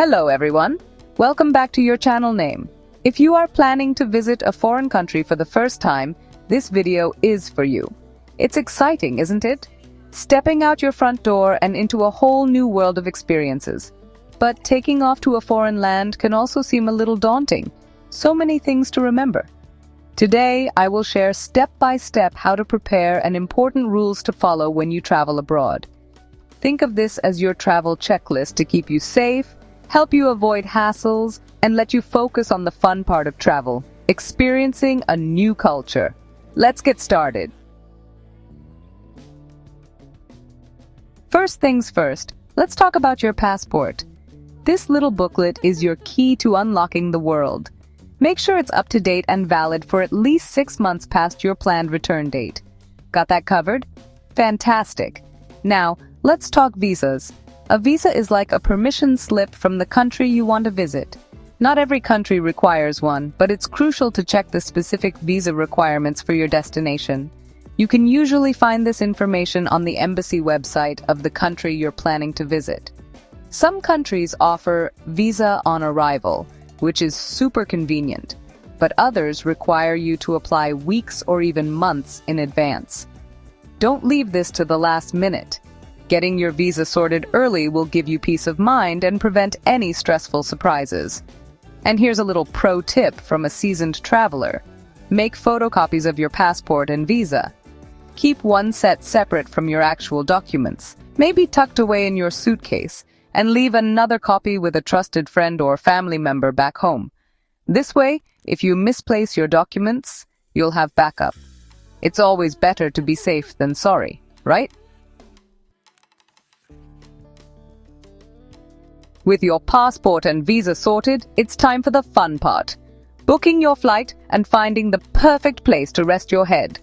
Hello everyone, welcome back to your channel name. If you are planning to visit a foreign country for the first time, this video is for you. It's exciting, isn't it? Stepping out your front door and into a whole new world of experiences. But taking off to a foreign land can also seem a little daunting. So many things to remember. Today, I will share step-by-step how to prepare and important rules to follow when you travel abroad. Think of this as your travel checklist to keep you safe, help you avoid hassles, and let you focus on the fun part of travel, experiencing a new culture. Let's get started. First things first, let's talk about your passport. This little booklet is your key to unlocking the world. Make sure it's up to date and valid for at least 6 months past your planned return date. Got that covered? Fantastic. Now, let's talk visas. A visa is like a permission slip from the country you want to visit. Not every country requires one, but it's crucial to check the specific visa requirements for your destination. You can usually find this information on the embassy website of the country you're planning to visit. Some countries offer visa on arrival, which is super convenient, but others require you to apply weeks or even months in advance. Don't leave this to the last minute. Getting your visa sorted early will give you peace of mind and prevent any stressful surprises. And here's a little pro tip from a seasoned traveler. Make photocopies of your passport and visa. Keep one set separate from your actual documents, maybe tucked away in your suitcase, and leave another copy with a trusted friend or family member back home. This way, if you misplace your documents, you'll have backup. It's always better to be safe than sorry, right? With your passport and visa sorted, it's time for the fun part. Booking your flight and finding the perfect place to rest your head.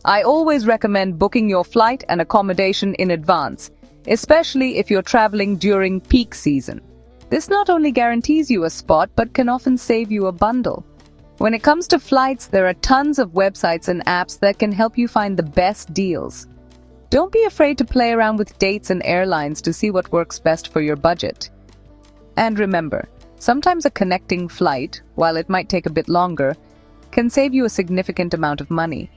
I always recommend booking your flight and accommodation in advance, especially if you're traveling during peak season. This not only guarantees you a spot, but can often save you a bundle. When it comes to flights, there are tons of websites and apps that can help you find the best deals. Don't be afraid to play around with dates and airlines to see what works best for your budget. And remember, sometimes a connecting flight, while it might take a bit longer, can save you a significant amount of money.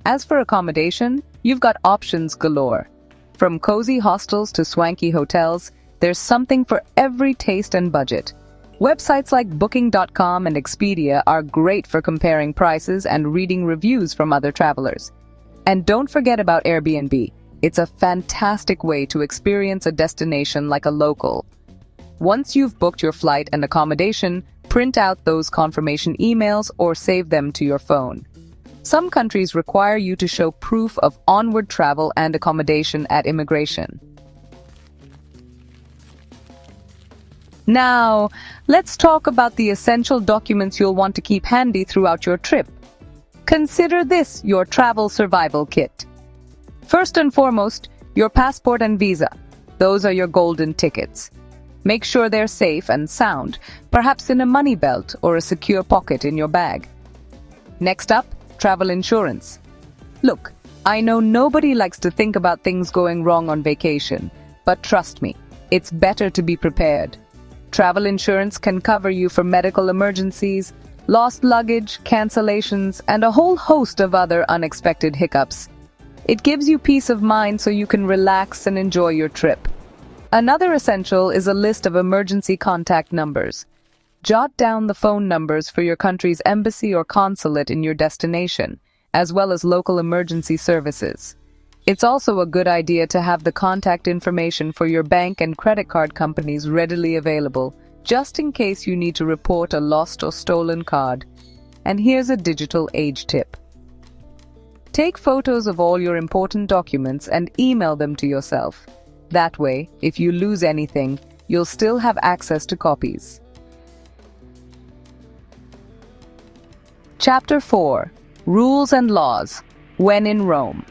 As for accommodation, you've got options galore. From cozy hostels to swanky hotels, there's something for every taste and budget. Websites like Booking.com and Expedia are great for comparing prices and reading reviews from other travelers. And don't forget about Airbnb. It's a fantastic way to experience a destination like a local. Once you've booked your flight and accommodation, print out those confirmation emails or save them to your phone. Some countries require you to show proof of onward travel and accommodation at immigration. Now, let's talk about the essential documents you'll want to keep handy throughout your trip. Consider this your travel survival kit. First and foremost, your passport and visa. Those are your golden tickets. Make sure they're safe and sound, perhaps in a money belt or a secure pocket in your bag. Next up, travel insurance. Look, I know nobody likes to think about things going wrong on vacation, but trust me, it's better to be prepared. Travel insurance can cover you for medical emergencies, lost luggage, cancellations, and a whole host of other unexpected hiccups. It gives you peace of mind so you can relax and enjoy your trip. Another essential is a list of emergency contact numbers. Jot down the phone numbers for your country's embassy or consulate in your destination, as well as local emergency services. It's also a good idea to have the contact information for your bank and credit card companies readily available, just in case you need to report a lost or stolen card. And here's a digital age tip. Take photos of all your important documents and email them to yourself. That way, if you lose anything, you'll still have access to copies. Chapter 4. Rules and Laws. When in Rome.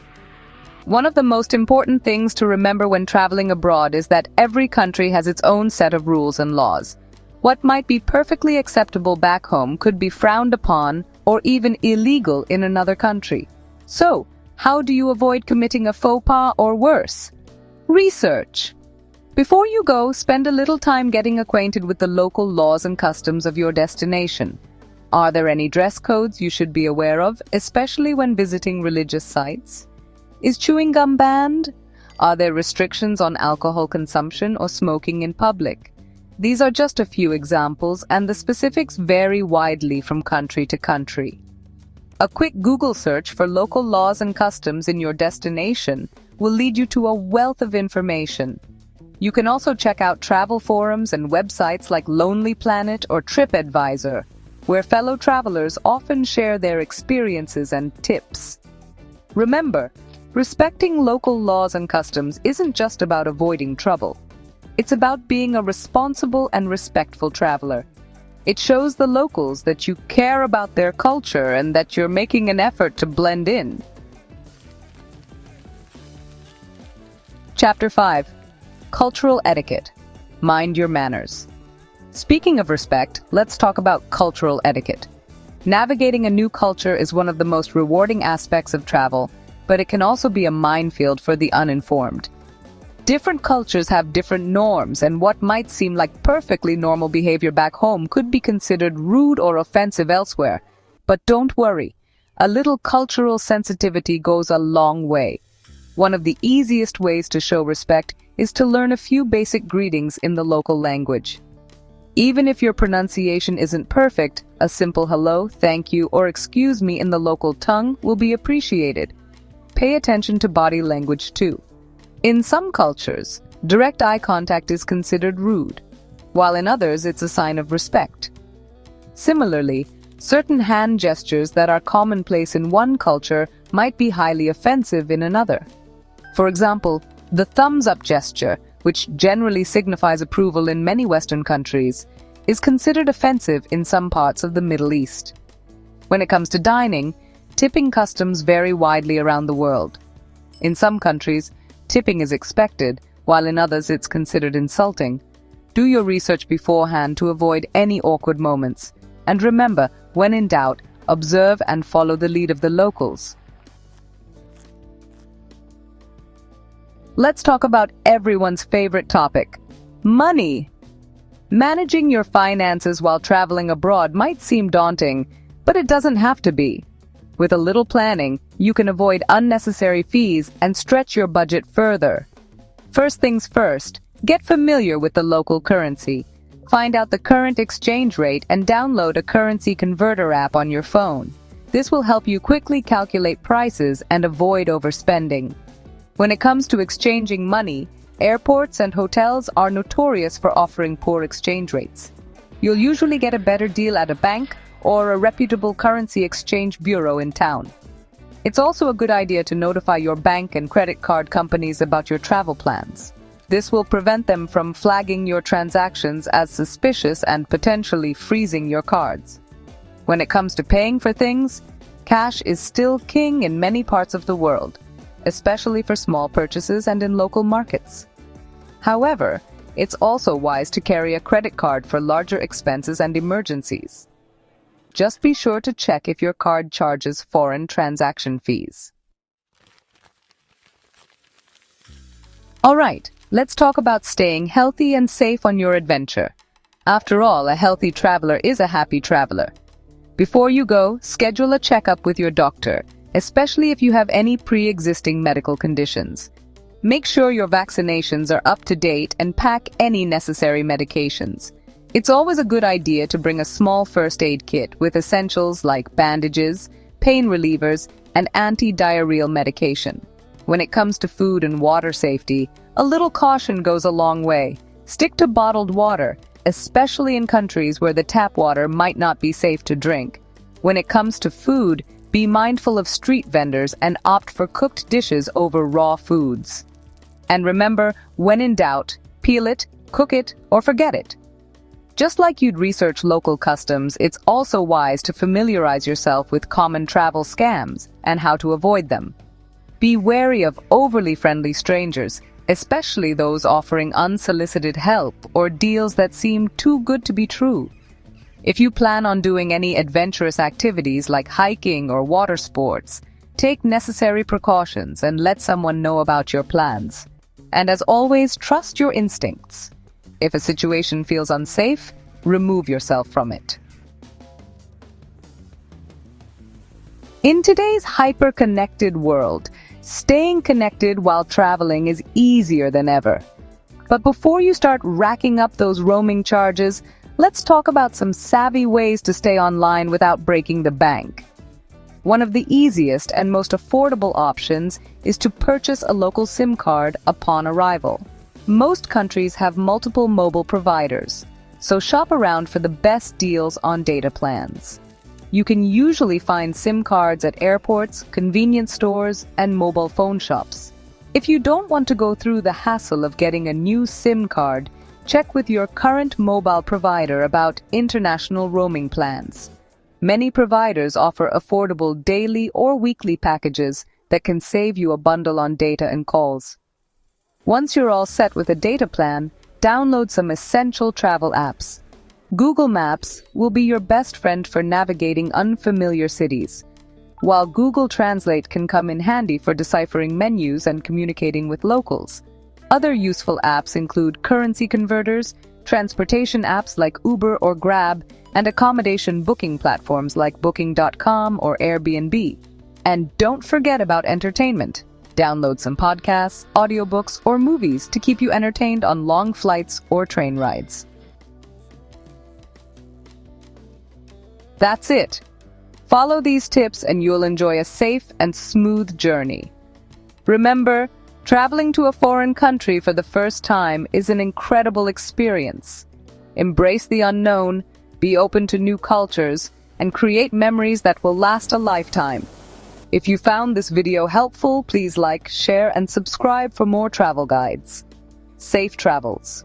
One of the most important things to remember when traveling abroad is that every country has its own set of rules and laws. What might be perfectly acceptable back home could be frowned upon or even illegal in another country. So, how do you avoid committing a faux pas or worse? Research. Before you go, spend a little time getting acquainted with the local laws and customs of your destination. Are there any dress codes you should be aware of, especially when visiting religious sites? Is chewing gum banned? Are there restrictions on alcohol consumption or smoking in public? These are just a few examples, and the specifics vary widely from country to country. A quick Google search for local laws and customs in your destination will lead you to a wealth of information. You can also check out travel forums and websites like Lonely Planet or TripAdvisor, where fellow travelers often share their experiences and tips. Remember, respecting local laws and customs isn't just about avoiding trouble. It's about being a responsible and respectful traveler. It shows the locals that you care about their culture and that you're making an effort to blend in. Chapter 5. Cultural Etiquette. Mind your manners. Speaking of respect, let's talk about cultural etiquette. Navigating a new culture is one of the most rewarding aspects of travel, but it can also be a minefield for the uninformed. Different cultures have different norms, and what might seem like perfectly normal behavior back home could be considered rude or offensive elsewhere. But don't worry, a little cultural sensitivity goes a long way. One of the easiest ways to show respect is to learn a few basic greetings in the local language. Even if your pronunciation isn't perfect, a simple hello, thank you, or excuse me in the local tongue will be appreciated. Pay attention to body language too. In some cultures, direct eye contact is considered rude, while in others it's a sign of respect. Similarly, certain hand gestures that are commonplace in one culture might be highly offensive in another. For example, the thumbs-up gesture, which generally signifies approval in many Western countries, is considered offensive in some parts of the Middle East. When it comes to dining, tipping customs vary widely around the world. In some countries, tipping is expected, while in others it's considered insulting. Do your research beforehand to avoid any awkward moments. And remember, when in doubt, observe and follow the lead of the locals. Let's talk about everyone's favorite topic: money. Managing your finances while traveling abroad might seem daunting, but it doesn't have to be. With a little planning, you can avoid unnecessary fees and stretch your budget further. First things first, get familiar with the local currency. Find out the current exchange rate and download a currency converter app on your phone. This will help you quickly calculate prices and avoid overspending. When it comes to exchanging money, airports and hotels are notorious for offering poor exchange rates. You'll usually get a better deal at a bank or a reputable currency exchange bureau in town. It's also a good idea to notify your bank and credit card companies about your travel plans. This will prevent them from flagging your transactions as suspicious and potentially freezing your cards. When it comes to paying for things, cash is still king in many parts of the world, especially for small purchases and in local markets. However, it's also wise to carry a credit card for larger expenses and emergencies. Just be sure to check if your card charges foreign transaction fees. Alright, let's talk about staying healthy and safe on your adventure. After all, a healthy traveler is a happy traveler. Before you go, schedule a checkup with your doctor, especially if you have any pre-existing medical conditions. Make sure your vaccinations are up to date and pack any necessary medications. It's always a good idea to bring a small first aid kit with essentials like bandages, pain relievers, and anti-diarrheal medication. When it comes to food and water safety, a little caution goes a long way. Stick to bottled water, especially in countries where the tap water might not be safe to drink. When it comes to food, be mindful of street vendors and opt for cooked dishes over raw foods. And remember, when in doubt, peel it, cook it, or forget it. Just like you'd research local customs, it's also wise to familiarize yourself with common travel scams and how to avoid them. Be wary of overly friendly strangers, especially those offering unsolicited help or deals that seem too good to be true. If you plan on doing any adventurous activities like hiking or water sports, take necessary precautions and let someone know about your plans. And as always, trust your instincts. If a situation feels unsafe, remove yourself from it. In today's hyper-connected world, staying connected while traveling is easier than ever. But before you start racking up those roaming charges, let's talk about some savvy ways to stay online without breaking the bank. One of the easiest and most affordable options is to purchase a local SIM card upon arrival. Most countries have multiple mobile providers, so shop around for the best deals on data plans. You can usually find SIM cards at airports, convenience stores, and mobile phone shops. If you don't want to go through the hassle of getting a new SIM card, check with your current mobile provider about international roaming plans. Many providers offer affordable daily or weekly packages that can save you a bundle on data and calls. Once you're all set with a data plan, download some essential travel apps. Google Maps will be your best friend for navigating unfamiliar cities, while Google Translate can come in handy for deciphering menus and communicating with locals. Other useful apps include currency converters, transportation apps like Uber or Grab, and accommodation booking platforms like Booking.com or Airbnb. And don't forget about entertainment. Download some podcasts, audiobooks, or movies to keep you entertained on long flights or train rides. That's it. Follow these tips and you'll enjoy a safe and smooth journey. Remember, traveling to a foreign country for the first time is an incredible experience. Embrace the unknown, be open to new cultures, and create memories that will last a lifetime. If you found this video helpful, please like, share, and subscribe for more travel guides. Safe travels.